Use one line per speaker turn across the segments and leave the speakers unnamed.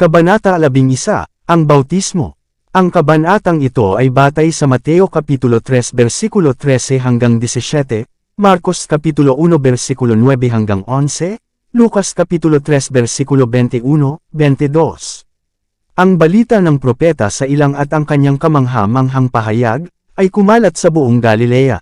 Kabanata 11, ang Bautismo. Ang kabanatang ito ay batay sa Mateo Kapitulo 3 versikulo 13 hanggang 17, Marcos Kapitulo 1 versikulo 9 hanggang 11, Lucas Kapitulo 3 versikulo 21, 22. Ang balita ng propeta sa ilang at ang kanyang kamangha-manghang pahayag, ay kumalat sa buong Galilea.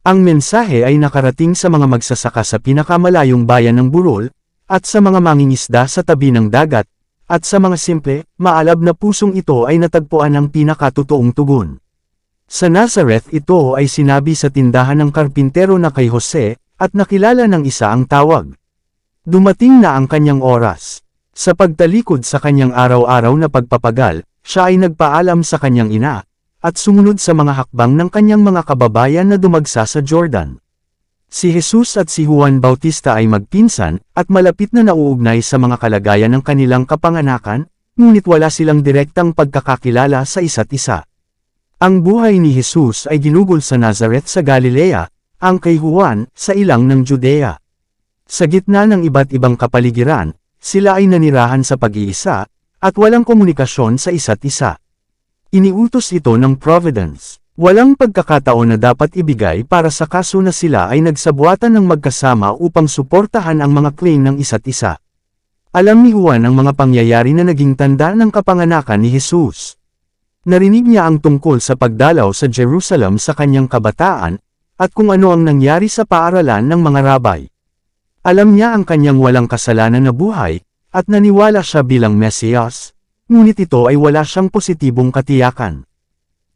Ang mensahe ay nakarating sa mga magsasaka sa pinakamalayong bayan ng Burol, at sa mga mangingisda sa tabi ng dagat, at sa mga simple, maalab na pusong ito ay natagpuan ang pinakatotoong tugon. Sa Nazareth ito ay sinabi sa tindahan ng karpintero na kay Jose, at nakilala ng isa ang tawag. Dumating na ang kanyang oras. Sa pagtalikod sa kanyang araw-araw na pagpapagal, siya ay nagpaalam sa kanyang ina, at sumunod sa mga hakbang ng kanyang mga kababayan na dumagsa sa Jordan. Si Jesus at si Juan Bautista ay magpinsan, at malapit na nauugnay sa mga kalagayan ng kanilang kapanganakan, ngunit wala silang direktang pagkakakilala sa isa't isa. Ang buhay ni Jesus ay ginugol sa Nazareth sa Galilea, ang kay Juan, sa ilang ng Judea. Sa gitna ng iba't ibang kapaligiran, sila ay nanirahan sa pag-iisa, at walang komunikasyon sa isa't isa. Iniutos ito ng Providence. Walang pagkakataon na dapat ibigay para sa kaso na sila ay nagsabuatan ng magkasama upang suportahan ang mga claim ng isa't isa. Alam ni Juan ang mga pangyayari na naging tanda ng kapanganakan ni Jesus. Narinig niya ang tungkol sa pagdalaw sa Jerusalem sa kanyang kabataan, at kung ano ang nangyari sa paaralan ng mga rabay. Alam niya ang kanyang walang kasalanan na buhay, at naniwala siya bilang Mesiyas, ngunit ito ay wala siyang positibong katiyakan.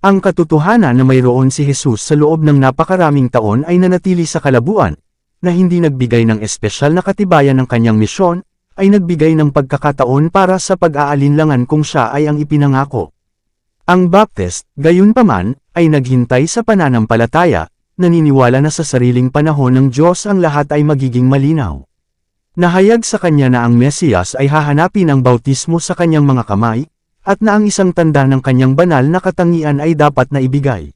Ang katotohanan na mayroon si Jesus sa loob ng napakaraming taon ay nanatili sa kalabuan, na hindi nagbigay ng espesyal na katibayan ng kanyang misyon, ay nagbigay ng pagkakataon para sa pag-aalinlangan kung siya ay ang ipinangako. Ang Baptist, gayunpaman, ay naghintay sa pananampalataya, naniniwala na sa sariling panahon ng Diyos ang lahat ay magiging malinaw. Nahayag sa kanya na ang Mesiyas ay hahanapin ang bautismo sa kanyang mga kamay, at na ang isang tanda ng kanyang banal na katangian ay dapat na ibigay.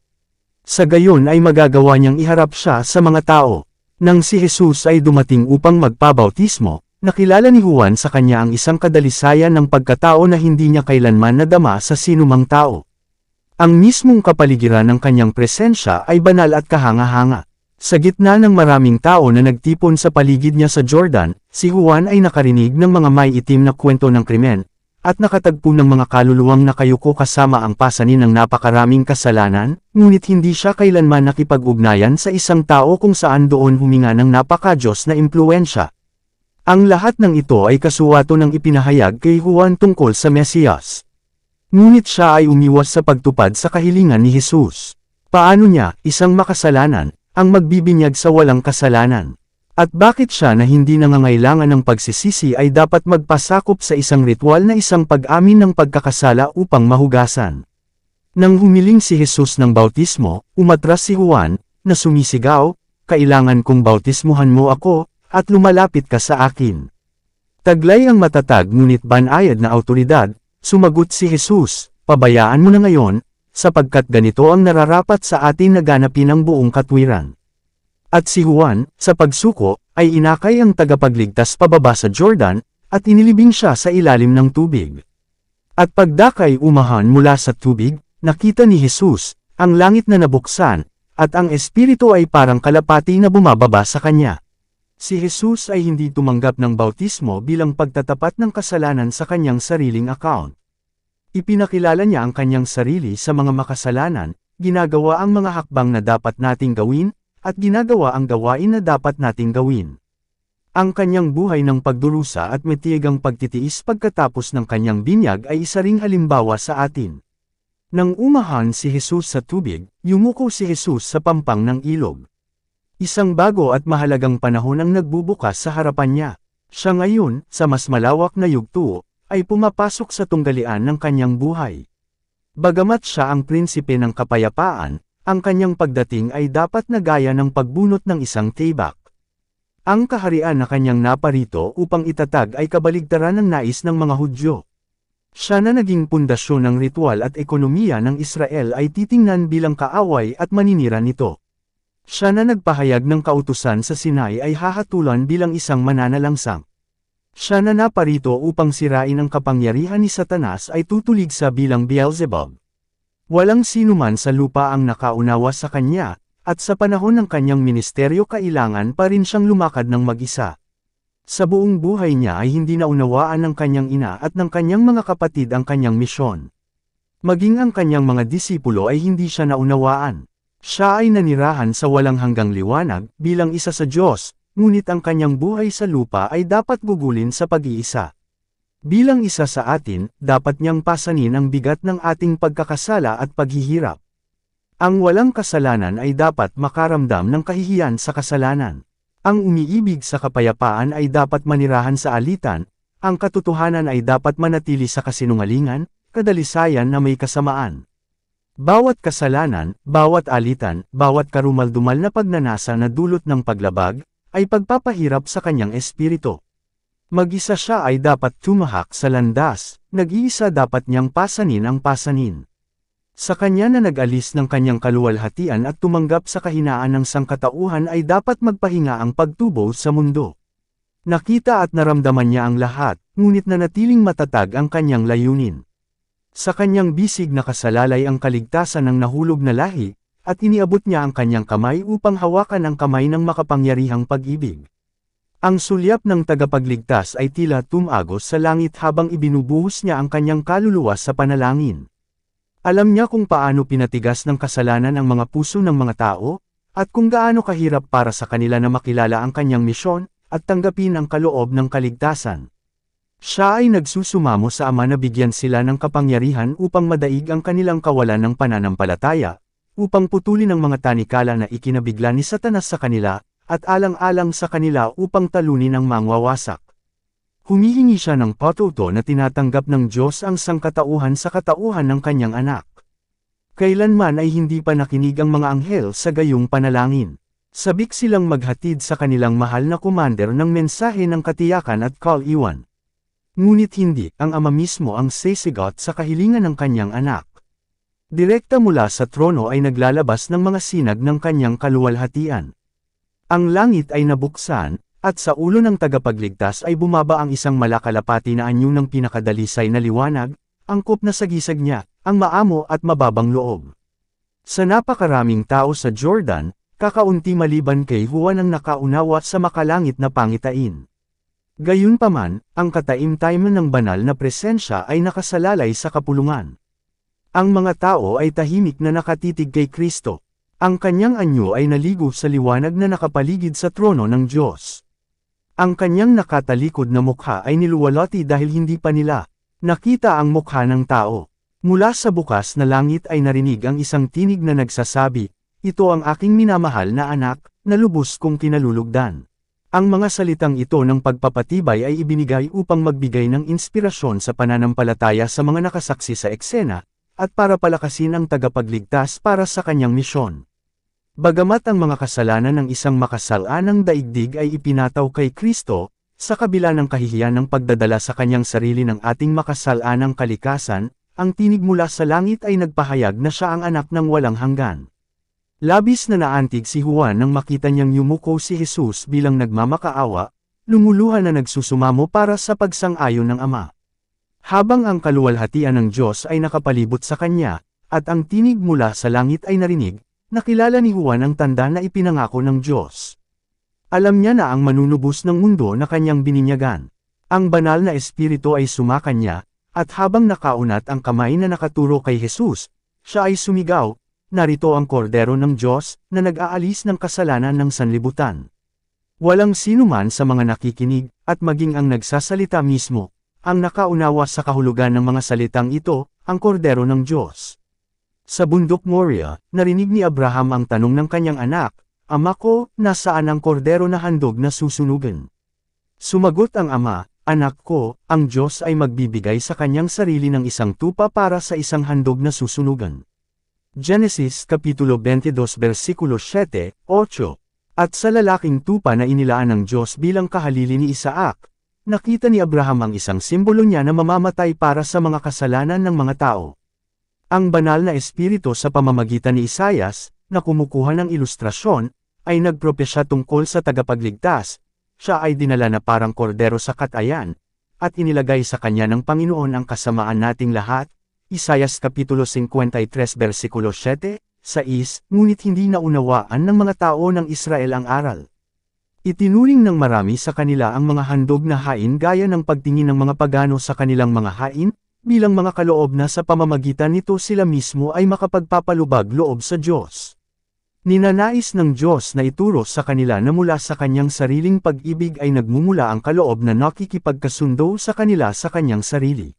Sa gayon ay magagawa niyang iharap siya sa mga tao. Nang si Jesus ay dumating upang magpabautismo, nakilala ni Juan sa kanya ang isang kadalisayan ng pagkatao na hindi niya kailanman nadama sa sinumang tao. Ang mismong kapaligiran ng kanyang presensya ay banal at kahanga-hanga. Sa gitna ng maraming tao na nagtipon sa paligid niya sa Jordan, si Juan ay nakarinig ng mga may itim na kwento ng krimen, at nakatagpo ng mga kaluluwang nakayuko kasama ang pasanin ng napakaraming kasalanan, ngunit hindi siya kailanman nakipag-ugnayan sa isang tao kung saan doon huminga ng napaka-Diyos na impluwensya. Ang lahat ng ito ay kasuwato ng ipinahayag kay Juan tungkol sa Mesiyas. Ngunit siya ay umiwas sa pagtupad sa kahilingan ni Jesus. Paano niya, isang makasalanan, ang magbibinyag sa walang kasalanan? At bakit siya na hindi nangangailangan ng pagsisisi ay dapat magpasakop sa isang ritual na isang pag-amin ng pagkakasala upang mahugasan? Nang humiling si Jesus ng bautismo, umatras si Juan, na sumisigaw, "Kailangan kong bautismuhan mo ako, at lumalapit ka sa akin." Taglay ang matatag ngunit banayad na awtoridad, sumagot si Jesus, "Pabayaan mo na ngayon, sapagkat ganito ang nararapat sa atin na ganapin ang buong katwiran." At si Juan, sa pagsuko, ay inakay ang tagapagligtas pababa sa Jordan, at inilibing siya sa ilalim ng tubig. At pagdakay umahan mula sa tubig, nakita ni Jesus, ang langit na nabuksan, at ang Espiritu ay parang kalapati na bumababa sa kanya. Si Jesus ay hindi tumanggap ng bautismo bilang pagtatapat ng kasalanan sa kanyang sariling account. Ipinakilala niya ang kanyang sarili sa mga makasalanan, ginagawa ang mga hakbang na dapat nating gawin, at ginagawa ang gawain na dapat nating gawin. Ang kanyang buhay ng pagdurusa at matiyagang pagtitiis pagkatapos ng kanyang binyag ay isa ring halimbawa sa atin. Nang umahan si Jesus sa tubig, yumuko si Jesus sa pampang ng ilog. Isang bago at mahalagang panahon ang nagbubukas sa harapan niya. Siya ngayon, sa mas malawak na yugto, ay pumapasok sa tunggalian ng kanyang buhay. Bagamat siya ang prinsipe ng kapayapaan, ang kanyang pagdating ay dapat na gaya ng pagbunot ng isang tibak. Ang kaharian na kanyang naparito upang itatag ay kabaligtaran ng nais ng mga Hudyo. Siya na naging pundasyon ng ritual at ekonomiya ng Israel ay titingnan bilang kaaway at maninira nito. Siya na nagpahayag ng kautusan sa Sinai ay hahatulan bilang isang mananalangsang. Siya na naparito upang sirain ang kapangyarihan ni Satanas ay tutuligsa bilang Beelzebub. Walang sinuman sa lupa ang nakaunawa sa kanya, at sa panahon ng kanyang ministeryo kailangan pa rin siyang lumakad ng mag-isa. Sa buong buhay niya ay hindi naunawaan ng kanyang ina at ng kanyang mga kapatid ang kanyang misyon. Maging ang kanyang mga disipulo ay hindi siya naunawaan. Siya ay nanirahan sa walang hanggang liwanag bilang isa sa Diyos, ngunit ang kanyang buhay sa lupa ay dapat gugulin sa pag-iisa. Bilang isa sa atin, dapat niyang pasanin ang bigat ng ating pagkakasala at paghihirap. Ang walang kasalanan ay dapat makaramdam ng kahihiyan sa kasalanan. Ang umiibig sa kapayapaan ay dapat manirahan sa alitan, ang katotohanan ay dapat manatili sa kasinungalingan, kadalisayan na may kasamaan. Bawat kasalanan, bawat alitan, bawat karumaldumal na pagnanasa na dulot ng paglabag, ay pagpapahirap sa kanyang espiritu. Mag-isa siya ay dapat tumahak sa landas, nag-iisa dapat niyang pasanin ang pasanin. Sa kanya na nag-alis ng kanyang kaluwalhatian at tumanggap sa kahinaan ng sangkatauhan ay dapat magpahinga ang pagtubo sa mundo. Nakita at naramdaman niya ang lahat, ngunit nanatiling matatag ang kanyang layunin. Sa kanyang bisig na kasalalay ang kaligtasan ng nahulog na lahi, at iniabot niya ang kanyang kamay upang hawakan ang kamay ng makapangyarihang pag-ibig. Ang sulyap ng tagapagligtas ay tila tumagos sa langit habang ibinubuhos niya ang kanyang kaluluwa sa panalangin. Alam niya kung paano pinatigas ng kasalanan ang mga puso ng mga tao, at kung gaano kahirap para sa kanila na makilala ang kanyang misyon, at tanggapin ang kaloob ng kaligtasan. Siya ay nagsusumamo sa Ama na bigyan sila ng kapangyarihan upang madaig ang kanilang kawalan ng pananampalataya, upang putulin ang mga tanikala na ikinabigla ni Satanas sa kanila, at alang-alang sa kanila upang talunin ang mangwawasak. Humihingi siya ng patuto na tinatanggap ng Diyos ang sangkatauhan sa katauhan ng kanyang anak. Kailanman ay hindi pa nakinig ang mga anghel sa gayong panalangin. Sabik silang maghatid sa kanilang mahal na commander ng mensahe ng katiyakan at kal-iwan. Ngunit hindi, ang Ama mismo ang sisigot sa kahilingan ng kanyang anak. Direkta mula sa trono ay naglalabas ng mga sinag ng kanyang kaluwalhatian. Ang langit ay nabuksan, at sa ulo ng tagapagligtas ay bumaba ang isang malakalapati na anyo ng pinakadalisay na liwanag, angkop na sagisag niya, ang maamo at mababang loob. Sa napakaraming tao sa Jordan, kakaunti maliban kay Juan ang nakaunawa sa makalangit na pangitain. Gayunpaman, ang kataimtayman ng banal na presensya ay nakasalalay sa kapulungan. Ang mga tao ay tahimik na nakatitig kay Kristo. Ang kanyang anyo ay naligo sa liwanag na nakapaligid sa trono ng Diyos. Ang kanyang nakatalikod na mukha ay niluwalhati dahil hindi pa nila nakita ang mukha ng tao. Mula sa bukas na langit ay narinig ang isang tinig na nagsasabi, "Ito ang aking minamahal na anak, na lubos kong kinalulugdan." Ang mga salitang ito ng pagpapatibay ay ibinigay upang magbigay ng inspirasyon sa pananampalataya sa mga nakasaksi sa eksena, at para palakasin ang tagapagligtas para sa kanyang misyon. Bagamat ang mga kasalanan ng isang makasalanang daigdig ay ipinataw kay Kristo, sa kabila ng kahihiyan ng pagdadala sa kanyang sarili ng ating makasalanang kalikasan, ang tinig mula sa langit ay nagpahayag na siya ang anak ng walang hanggan. Labis na naantig si Juan nang makita niyang yumuko si Jesus bilang nagmamakaawa, lumuluha na nagsusumamo para sa pagsang-ayon ng Ama. Habang ang kaluwalhatian ng Diyos ay nakapalibot sa kanya, at ang tinig mula sa langit ay narinig, nakilala ni Juan ang tanda na ipinangako ng Diyos. Alam niya na ang manunubos ng mundo na kanyang bininyagan. Ang banal na espiritu ay sumakanya, at habang nakaunat ang kamay na nakaturo kay Jesus, siya ay sumigaw, "Narito ang kordero ng Diyos, na nag-aalis ng kasalanan ng sanlibutan." Walang sinuman sa mga nakikinig, at maging ang nagsasalita mismo, ang nakaunawa sa kahulugan ng mga salitang ito, ang kordero ng Diyos. Sa bundok Moria, narinig ni Abraham ang tanong ng kanyang anak, "Ama ko, nasaan ang kordero na handog na susunugan?" Sumagot ang ama, "Anak ko, ang Diyos ay magbibigay sa kanyang sarili ng isang tupa para sa isang handog na susunugan." Genesis Kapitulo 22 versikulo 7-8. At sa lalaking tupa na inilaan ng Diyos bilang kahalili ni Isaac, nakita ni Abraham ang isang simbolo niya na mamamatay para sa mga kasalanan ng mga tao. Ang banal na espiritu sa pamamagitan ni Isaias, na kumukuha ng ilustrasyon, ay nagpropesya tungkol sa tagapagligtas, siya ay dinala na parang kordero sa katayan, at inilagay sa kanya ng Panginoon ang kasamaan nating lahat. Isayas Kapitulo 53 versikulo 7, 6, ngunit hindi naunawaan ng mga tao ng Israel ang aral. Itinuring ng marami sa kanila ang mga handog na hain gaya ng pagtingin ng mga pagano sa kanilang mga hain, bilang mga kaloob na sa pamamagitan nito sila mismo ay makapagpapalubag loob sa Diyos. Ninanais ng Diyos na ituro sa kanila na mula sa kanyang sariling pag-ibig ay nagmumula ang kaloob na nakikipagkasundo sa kanila sa kanyang sarili.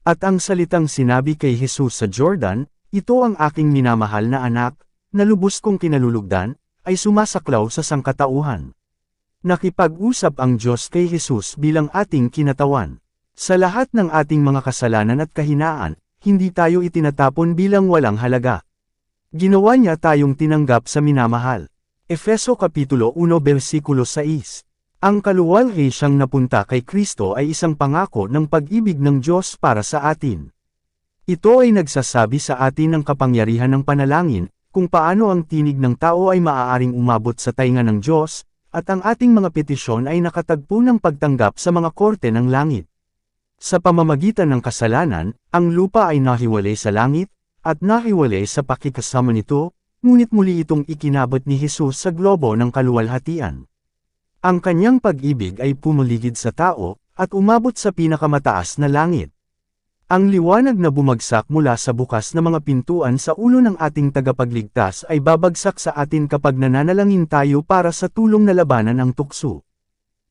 At ang salitang sinabi kay Jesus sa Jordan, "Ito ang aking minamahal na anak, na lubos kong kinalulugdan," ay sumasaklaw sa sangkatauhan. Nakipag-usap ang Diyos kay Jesus bilang ating kinatawan. Sa lahat ng ating mga kasalanan at kahinaan, hindi tayo itinatapon bilang walang halaga. Ginawa niya tayong tinanggap sa minamahal. Efeso Kapitulo 1 versikulo 6. Ang kaluwalhati siyang napunta kay Kristo ay isang pangako ng pag-ibig ng Diyos para sa atin. Ito ay nagsasabi sa atin ng kapangyarihan ng panalangin, kung paano ang tinig ng tao ay maaaring umabot sa tainga ng Diyos, at ang ating mga petisyon ay nakatagpo ng pagtanggap sa mga korte ng langit. Sa pamamagitan ng kasalanan, ang lupa ay nahiwalay sa langit, at nahiwalay sa pakikasama nito, ngunit muli itong ikinabot ni Jesus sa globo ng kaluwalhatian. Ang kanyang pag-ibig ay pumuligid sa tao, at umabot sa pinakamataas na langit. Ang liwanag na bumagsak mula sa bukas na mga pintuan sa ulo ng ating tagapagligtas ay babagsak sa atin kapag nananalangin tayo para sa tulong na labanan ang tukso.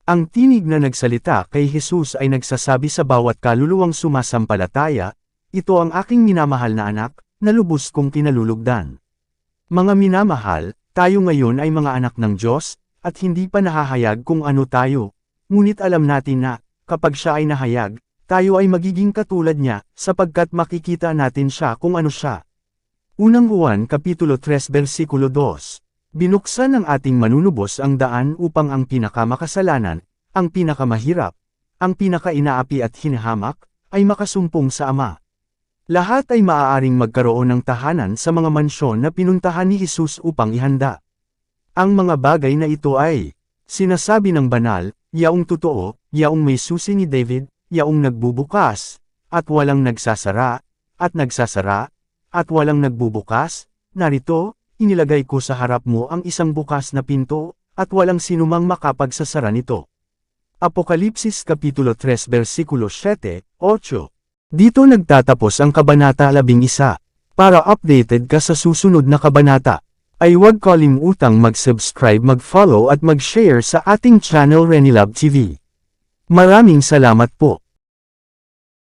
Ang tinig na nagsalita kay Jesus ay nagsasabi sa bawat kaluluwang sumasampalataya, "Ito ang aking minamahal na anak, na lubos kong kinalulugdan." Mga minamahal, tayo ngayon ay mga anak ng Diyos, at hindi pa nahahayag kung ano tayo. Ngunit alam natin na, kapag siya ay nahayag, tayo ay magiging katulad niya, sapagkat makikita natin siya kung ano siya. Unang Juan Kapitulo 3 versikulo 2. Binuksan ng ating manunubos ang daan upang ang pinakamakasalanan, ang pinakamahirap, ang pinakainaapi at hinahamak, ay makasumpong sa Ama. Lahat ay maaaring magkaroon ng tahanan sa mga mansyon na pinuntahan ni Jesus upang ihanda. Ang mga bagay na ito ay sinasabi ng banal, yaong totoo, yaong may susi ni David, yaong nagbubukas, at walang nagsasara, at walang nagbubukas. Narito, inilagay ko sa harap mo ang isang bukas na pinto, at walang sinumang makapagsasara nito. Apokalipsis Kapitulo 3 versikulo 7, 8. Dito nagtatapos ang Kabanata 11. Para updated ka sa susunod na kabanata, ay huwag kalimutang mag-subscribe, mag-follow at mag-share sa ating channel Renilab TV. Maraming salamat po.